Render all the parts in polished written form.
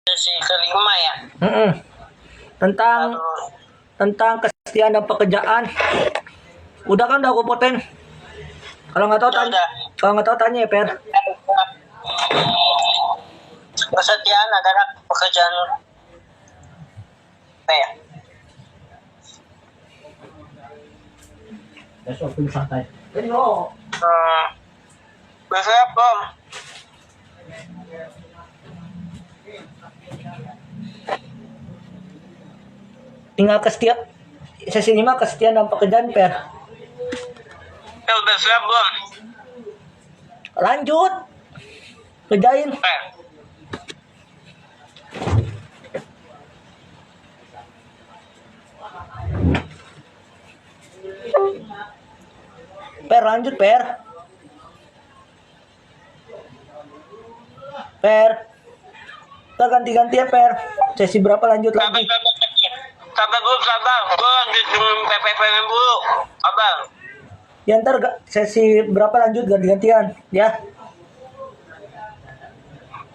sesi kelima ya. Tentang kesetiaan dan pekerjaan. Udah kan udah aku poten. Kalau nggak tahu tanya. Kalau nggak tahu tanya ya Per. Kesetiaan adalah pekerjaan apa ya? Waktu santai. Jadi lo. Biasanya Bom. Tinggal kesetiaan. Sesi 5 kesetiaan dan pekerjaan Per. Udah siap Bom. Lanjut. Kerjain. Per lanjut Per. Kita ganti-ganti ya Per. Sesi berapa lanjut lagi? Sabar Bom, sabar. Gue lanjut PPPM dulu. Sabar. Ya ntar sesi berapa lanjut ganti-gantian ya.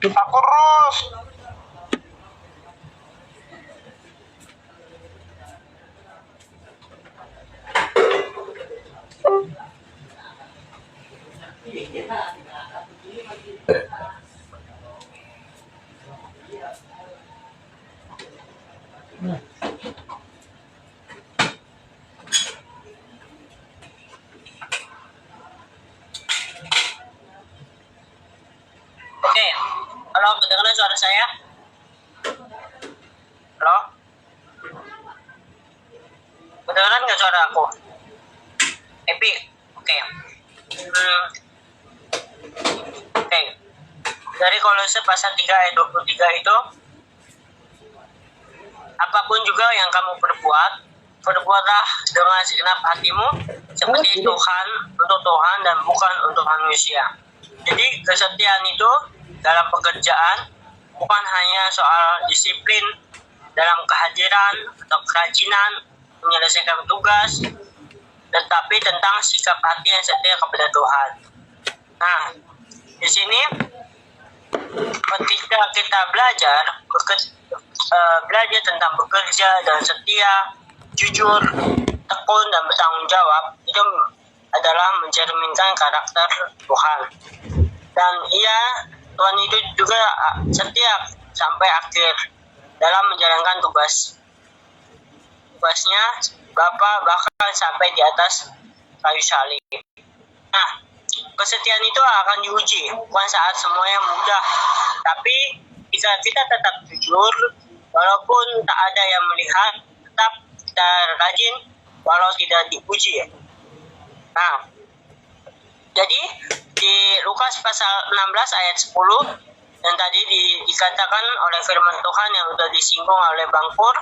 Aku terus. Oke, halo, kedengaran suara saya? Halo? Kedengaran nggak suara aku? Epi, oke. Oke. Dari Kolose pasal 3 ayat 23 itu, apapun juga yang kamu perbuatlah dengan segenap hatimu seperti Tuhan, untuk Tuhan dan bukan untuk manusia. Jadi kesetiaan itu dalam pekerjaan bukan hanya soal disiplin dalam kehadiran atau kerajinan menyelesaikan tugas, tetapi tentang sikap hati yang setia kepada Tuhan. Nah, di sini ketika kita belajar tentang bekerja dan setia, jujur, tekun dan bertanggung jawab, itu adalah mencerminkan karakter Tuhan. Dan Tuhan itu juga setia sampai akhir dalam menjalankan tugasnya, bahkan sampai di atas kayu salib. Nah, kesetiaan itu akan diuji, bukan saat semuanya mudah, tapi jika kita tetap jujur, walaupun tak ada yang melihat, tetap kita rajin walau tidak dipuji. Nah, jadi di Lukas pasal 16 ayat 10 yang tadi dikatakan oleh firman Tuhan yang sudah disinggung oleh Bang Pur,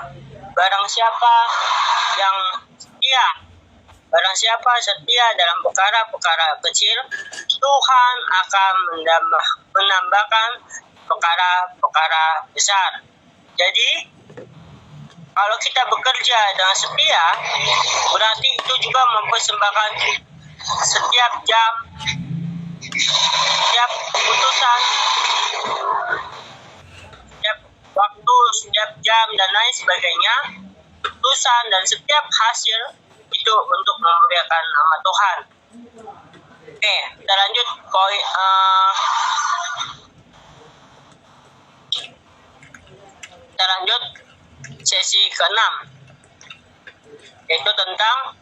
barang siapa setia dalam perkara-perkara kecil, Tuhan akan menambahkan perkara-perkara besar. Jadi kalau kita bekerja dengan setia, berarti itu juga mempersembahkan setiap jam, setiap keputusan, setiap waktu, setiap jam dan lain sebagainya, keputusan dan setiap hasil itu untuk memuliakan nama Tuhan. Oke, kita lanjut sesi ke-6, yaitu tentang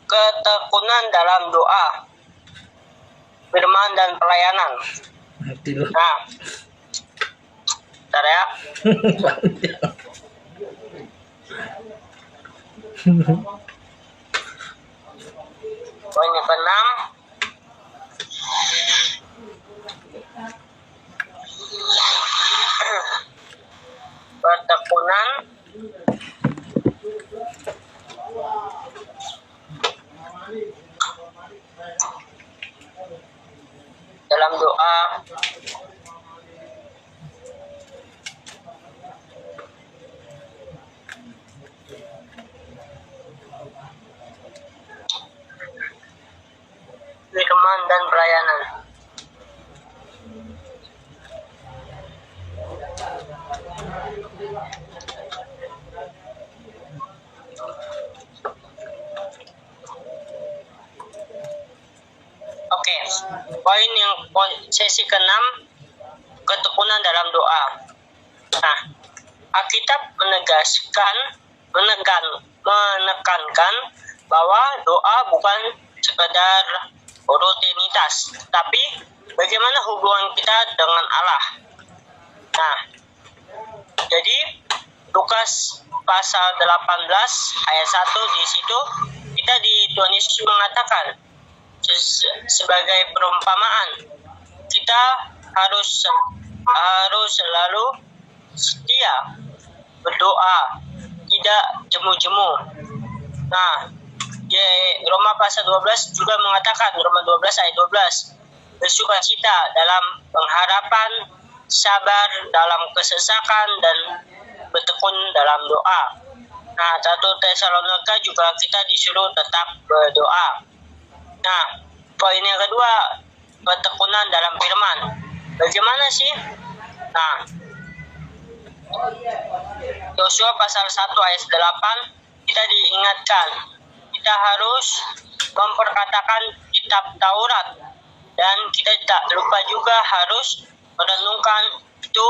ketekunan dalam doa, firman dan pelayanan. Nah, bentar ya. Poin yang ke-6, ketekunan dalam doa, firman dan pelayanan. sesi ke-6, ketekunan dalam doa. Nah, Alkitab menekankan bahwa doa bukan sekedar rutinitas, tapi bagaimana hubungan kita dengan Allah. Nah, jadi Lukas pasal 18 ayat 1 di situ Tuhan Yesus mengatakan sebagai perumpamaan, kita harus selalu setia berdoa, tidak jemu-jemu. Nah, di Roma pasal 12 juga mengatakan, Roma 12 ayat 12, bersukacita dalam pengharapan, sabar dalam kesesakan, dan bertekun dalam doa. Nah, 1 Tesalonika juga kita disuruh tetap berdoa. Nah, poin yang kedua, ketekunan dalam firman. Bagaimana sih? Nah, Yosua pasal 1 ayat 8 kita diingatkan, kita harus memperkatakan kitab Taurat, dan kita tak lupa juga harus merenungkan itu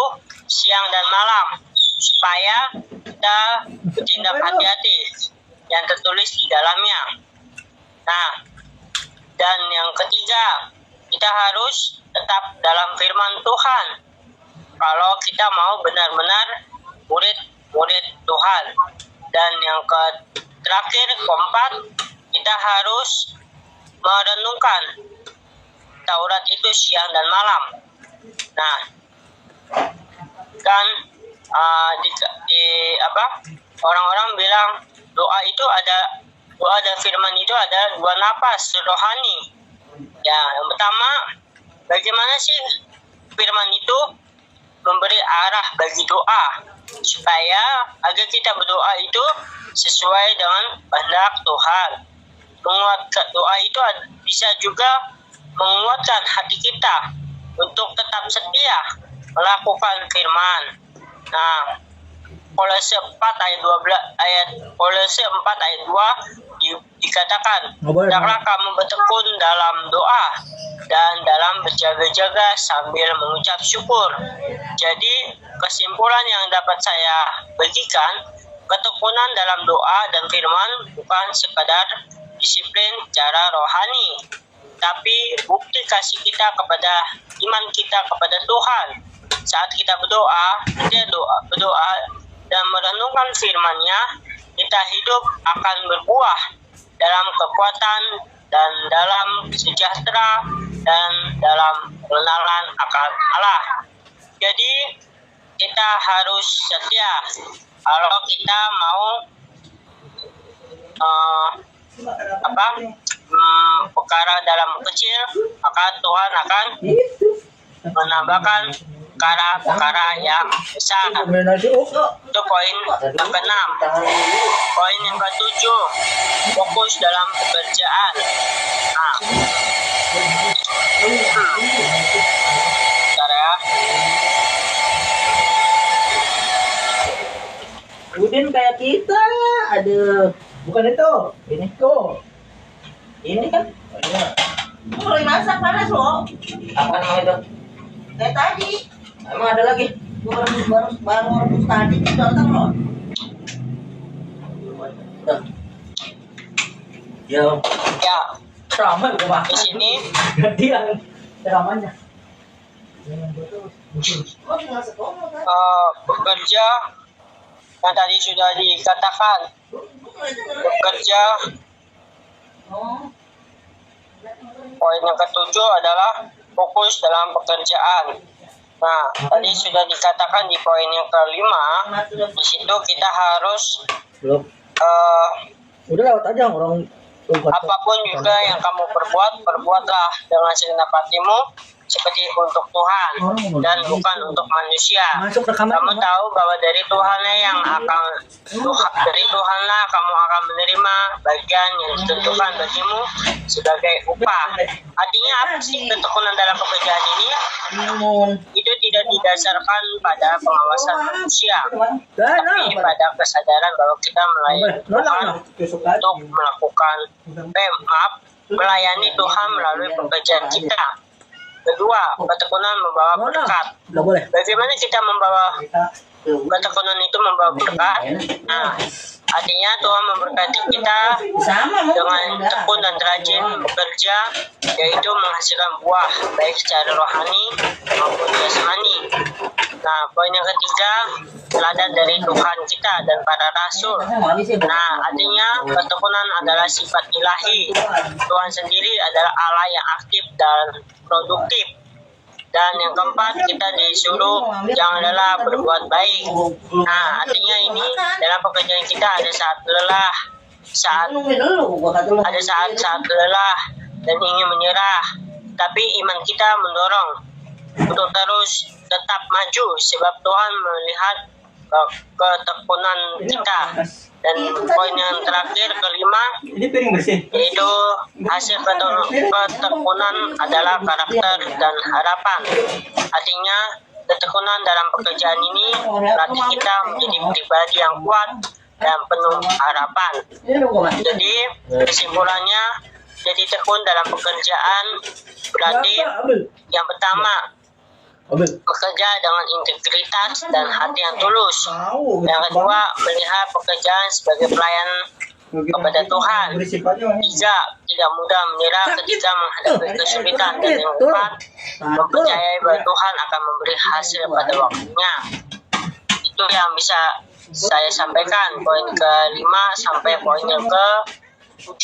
siang dan malam supaya kita bertindak hati-hati yang tertulis di dalamnya. Nah, dan yang ketiga, kita harus tetap dalam firman Tuhan kalau kita mau benar-benar murid Tuhan. Dan yang terakhir, keempat, kita harus merenungkan Taurat itu siang dan malam. Nah, kan orang-orang bilang doa dan firman itu ada dua napas rohani. Ya, yang pertama, bagaimana sih firman itu memberi arah bagi doa supaya agar kita berdoa itu sesuai dengan kehendak Tuhan. Menguatkan doa itu bisa juga menguatkan hati kita untuk tetap setia melakukan firman. Nah, Kolose 4 ayat 2 dikatakan, hendaklah kamu bertekun dalam doa dan dalam berjaga-jaga sambil mengucap syukur. Jadi, kesimpulan yang dapat saya bagikan, ketekunan dalam doa dan firman bukan sekadar disiplin cara rohani, tapi bukti kasih kita kepada iman kita kepada Tuhan. Saat kita berdoa dan merenungkan firman-Nya, kita hidup akan berbuah dalam kekuatan dan dalam sejahtera dan dalam pengenalan akan Allah. Jadi kita harus setia. Kalau kita mau perkara dalam kecil, maka Tuhan akan menambahkan perkara yang besar. Itu poin yang ke-6. Poin yang ke-7, fokus dalam pekerjaan. Nah, bentar ya. Udin kayak kita, aduh, bukan itu, ini tuh, ini kan, Mulai masak panas loh. apa namanya itu? Kayak tadi. Emang ada lagi? Baru rebus tadi datang loh. Ya, Ya, ramai udah di makan. sini Gantian ceramahnya. Oh, tinggal sekolah kan. bekerja yang tadi sudah dikatakan, bekerja. Poin yang ke-7 adalah fokus dalam pekerjaan. Nah, tadi sudah dikatakan di poin yang ke-5, di situ kita harus Belum. Udah lewat aja orang. apapun juga yang kamu perbuatlah dengan segenap hatimu seperti untuk Tuhan dan bukan untuk manusia. Masuk rekaman. Kamu tahu bahwa dari Tuhanlah kamu akan menerima bagian yang ditentukan bagimu sebagai upah. Artinya apa sih ketekunan dalam pekerjaan ini? Itu tidak didasarkan pada pengawasan manusia, tapi pada kesadaran bahwa kita melayani Tuhan untuk melakukan melayani Tuhan melalui pekerjaan kita. Kedua, ketekunan membawa berkat. Nggak boleh. Bagaimana kita membawa ketekunan itu membawa berkat? Nah, artinya Tuhan memberkati kita Sama dengan tekun dan rajin bekerja, yaitu menghasilkan buah baik secara rohani maupun jasmani. Nah, poin yang ketiga, teladan dari Tuhan kita dan para rasul. Nah, artinya ketekunan adalah sifat ilahi. Tuhan sendiri adalah Allah yang aktif dan produktif. Dan yang keempat, kita disuruh jangan lelah berbuat baik. Nah, artinya ini dalam pekerjaan kita ada saat lelah, ada saat lelah dan ingin menyerah. Tapi iman kita mendorong untuk terus tetap maju sebab Tuhan melihat ketekunan kita. Dan poin yang terakhir kelima, Ini piring bersih. yaitu hasil ketekunan adalah karakter dan harapan. Artinya ketekunan dalam pekerjaan ini melatih kita menjadi pribadi yang kuat dan penuh harapan. Jadi kesimpulannya, jadi tekun dalam pekerjaan berarti yang pertama, bekerja dengan integritas dan hati yang tulus. Yang kedua, melihat pekerjaan sebagai pelayan kepada Tuhan. Tiga, tidak mudah menyerah ketika menghadapi kesulitan. Dan yang keempat, mempercayai bahwa Tuhan akan memberi hasil pada waktunya. Itu yang bisa saya sampaikan, poin ke-5 sampai poin yang ke-7.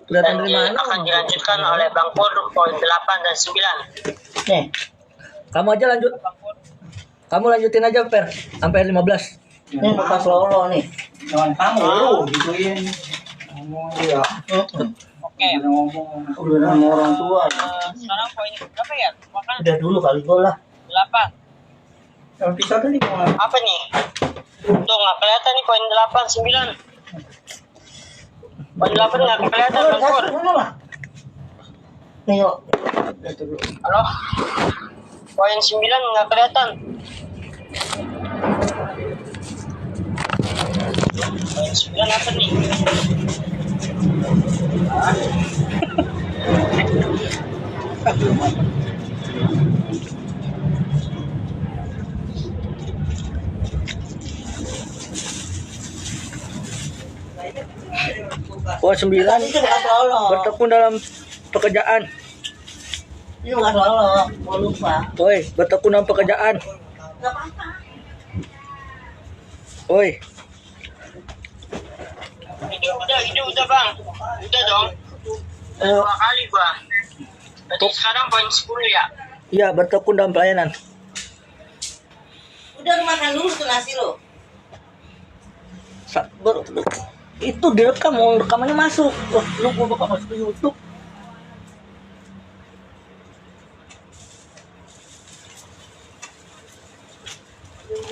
Dan akan dilanjutkan oleh Bang Pur poin 8 dan 9. Nih. Kamu aja lanjut. Kamu lanjutin aja, Per. Sampai 15. Ini bekas lolo nih. Jangan kamu lu gituin. Ngomong ya. Oke. Udah sama orang tua. Sekarang poin berapa ya? Makan Udah dulu kali gue lah. 8. Yang pisau tadi kemana? Apa nih? Tuh nggak kelihatan nih poin 8, 9. Poin 8 nggak kelihatan, Bang Pur. Nih yuk. Halo? Poin 9 nggak kelihatan. Poin 9 apa nih? Poin 9. Itu bekas lolo. Bertekun dalam pekerjaan. Ini bekas lolo. Mau lupa. Woi, bertekun dalam pekerjaan. Gak apa-apa. Woi, Itu udah Bang. Udah dong. Udah 2 kali gua. Berarti sekarang poin 10 ya? iya, bertekun dalam pelayanan. Udah lu makan dulu tuh nasi lo. Itu direkam, mau rekamannya masuk. Wah, lu gua bakal masuk ke YouTube.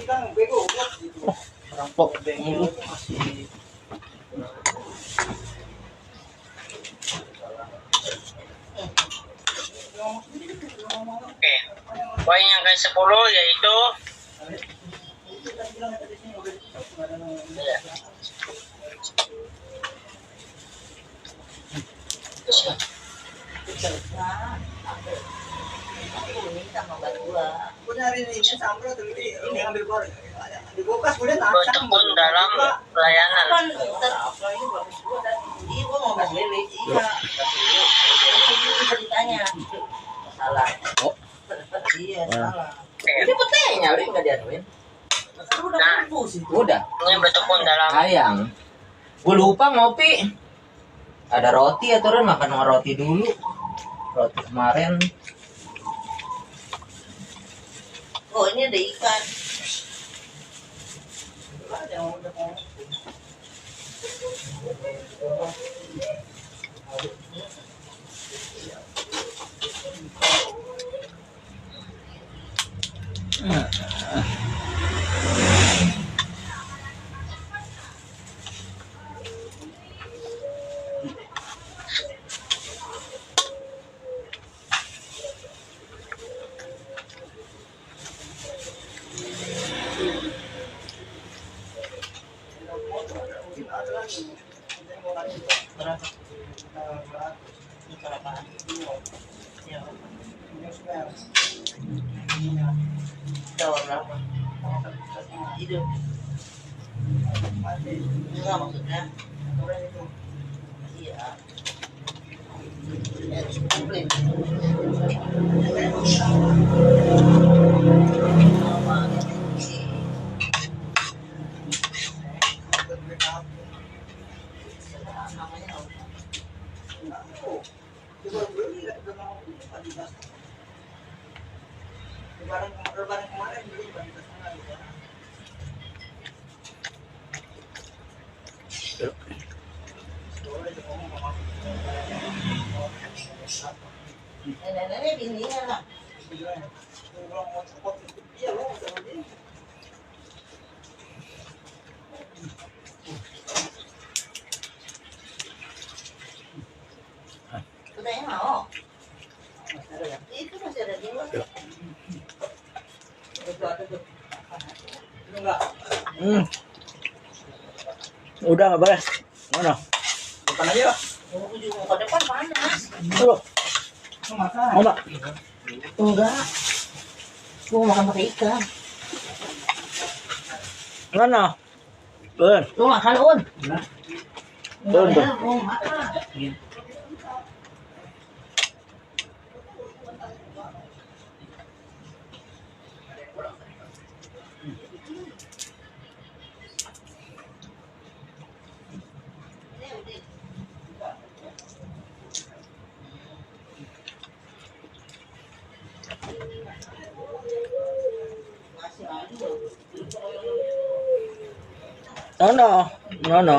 Kan bego gitu. Rampok. Oke. Poin yang ke-10 yaitu ya. Aku nyari ini sampai tadi ini ambil bor. Di kulkas kemudian Bertekun dalam pelayanan. Kan apa ini bagus gua tadi. Iya gua mau kasih lele. Iya. Ini ceritanya. Salah. Oh. Iya, salah. Oke. Ini petenya lu enggak dianuin. Udah Nah. mampus itu. Udah, Ini bertekun dalam sayang. Gue lupa ngopi. Ada roti ya, turun makan sama roti dulu. Roti kemarin. Oh, ini ada ikan. Tawar berapa? Hidup. Enggak maksudnya. Iya. Harus komplit. Lebaran kemarin beli Bandita setengah gitu. Nenek bininya lah. Kalau mau cepet itu iya lo bisa beli. Udah yang mau. Itu masih ada di luar. Itu ada tuh. Itu enggak. Udah nggak beres. Mana? Bukan aja. Mau ke ke depan panas. Aduh, Makan. mana? Enggak. Gua makan pakai ikan. Mana? Ben, Lu makan Un. ben, ben. Lu makan. Mana? Mana?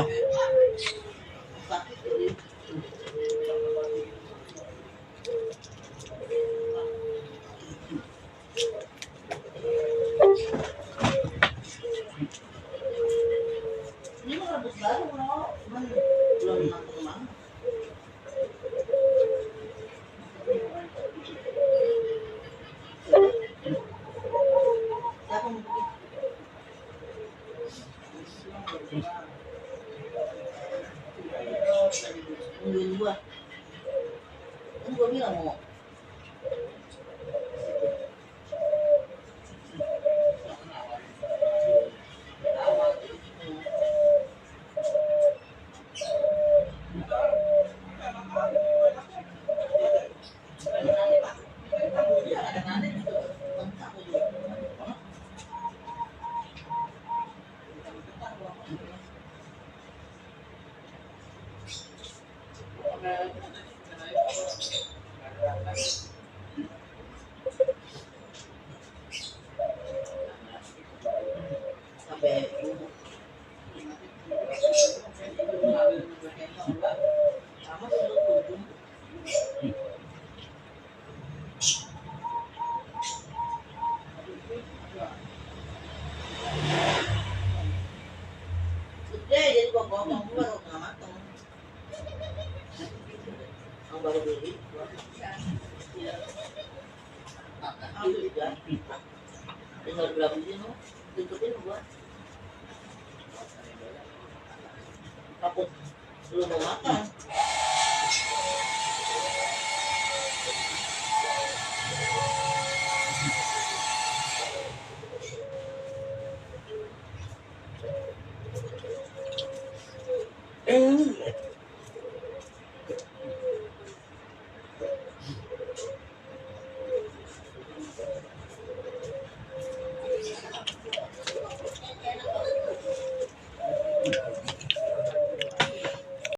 Ini mah rebus baru loh. Cuman belum masuk ke mana. Siapa mau pergi? Nungguin gua. Kan gua bilang mau. Sampai sama sebelum ujung. Gede jadi gua potong dulu baru nggak mateng. Yang baru beli. Ambil juga. Tinggal berapa biji no? Tutupin gua. Takut lu mau makan.